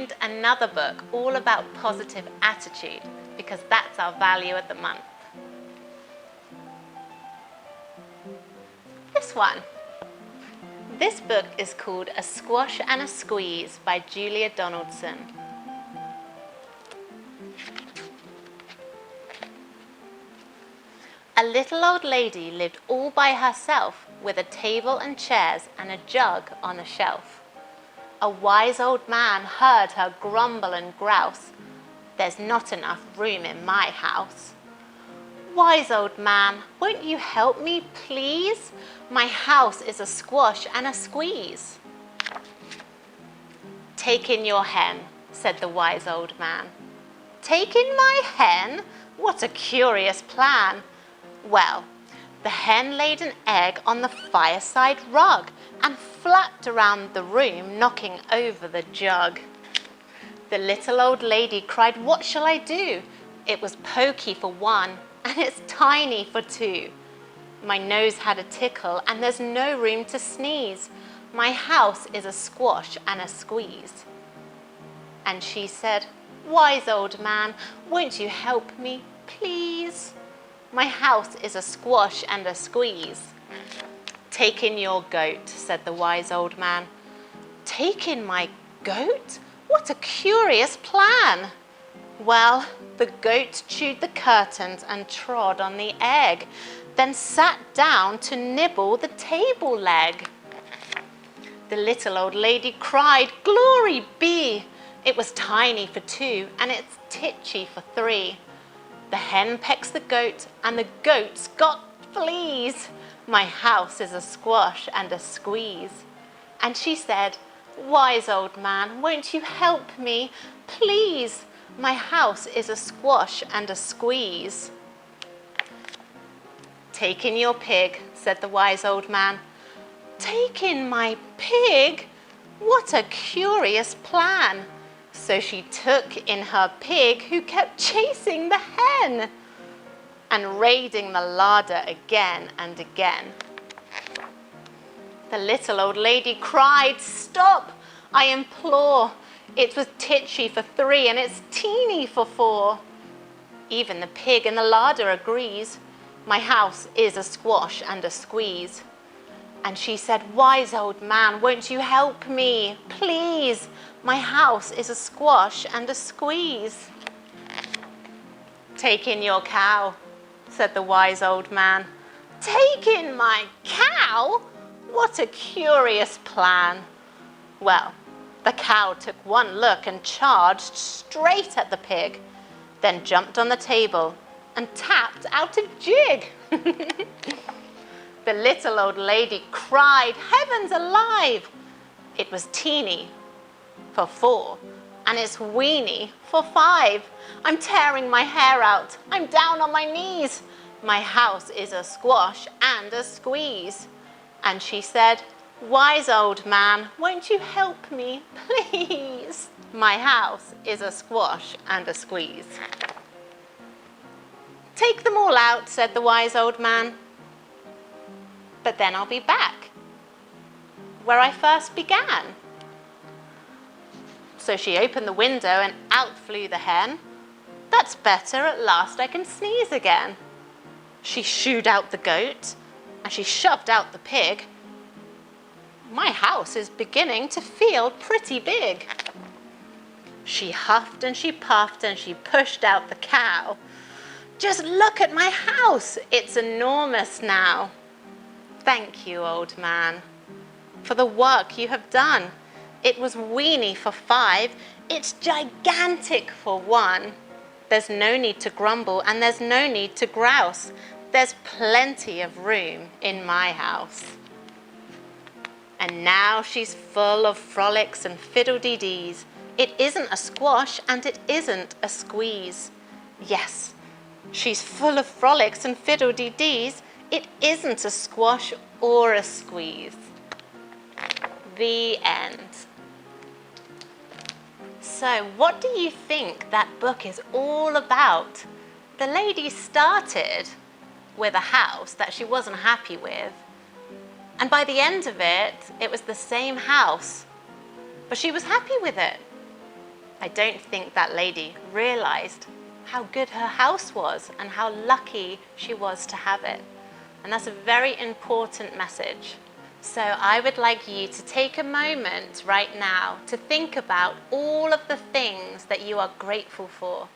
find another book all about positive attitude, because that's our value of the month. This one. This book is called A Squash and a Squeeze by Julia Donaldson. A little old lady lived all by herself with a table and chairs and a jug on a shelf. A wise old man heard her grumble and grouse. "There's not enough room in my house." "Wise old man, won't you help me, please? My house is a squash and a squeeze." "Take in your hen," said the wise old man. "Take in my hen? What a curious plan." Well, the hen laid an egg on the fireside rug and flapped around the room, knocking over the jug. The little old lady cried, "What shall I do? It was pokey for one, and it's tiny for two. My nose had a tickle, and there's no room to sneeze. My house is a squash and a squeeze." And she said, "Wise old man, won't you help me, please? My house is a squash and a squeeze." "Take in your goat," said the wise old man. "Take in my goat? What a curious plan." Well, the goat chewed the curtains and trod on the egg, then sat down to nibble the table leg. The little old lady cried, "Glory be! It was tiny for two, and it's titchy for three. The hen pecks the goat, and the goat's got fleas. My house is a squash and a squeeze." And she said, "Wise old man, won't you help me, please? My house is a squash and a squeeze." "Take in your pig," said the wise old man. "Take in my pig? What a curious plan." So she took in her pig, who kept chasing the hen and raiding the larder again and again. The little old lady cried, "Stop, I implore. It was titchy for three, and it's teeny for four." Even the pig in the larder agrees. My house is a squash and a squeeze. And she said, "Wise old man, won't you help me, please? My house is a squash and a squeeze." "Take in your cow," said the wise old man. "Take in my cow? What a curious plan." Well, the cow took one look and charged straight at the pig, then jumped on the table and tapped out of jig. The little old lady cried, "Heavens alive! It was teeny for four, and it's weeny for five. I'm tearing my hair out. I'm down on my knees. My house is a squash and a squeeze." And she said, "Wise old man, won't you help me, please? My house is a squash and a squeeze." "Take them all out," said the wise old man. "But then I'll be back where I first began." So she opened the window and out flew the hen. "That's better, at last I can sneeze again." She shooed out the goat and she shoved out the pig. "My house is beginning to feel pretty big." She huffed and she puffed and she pushed out the cow. "Just look at my house, it's enormous now." "Thank you, old man, for the work you have done. It was weeny for five, it's gigantic for one. There's no need to grumble and there's no need to grouse. There's plenty of room in my house." And now she's full of frolics and fiddle-dee-dees. It isn't a squash and it isn't a squeeze. Yes, she's full of frolics and fiddle-dee-dees. It isn't a squash or a squeeze. The end. So what do you think that book is all about? The lady started with a house that she wasn't happy with. And by the end of it, it was the same house, but she was happy with it. I don't think that lady realized how good her house was and how lucky she was to have it. And that's a very important message. So I would like you to take a moment right now to think about all of the things that you are grateful for.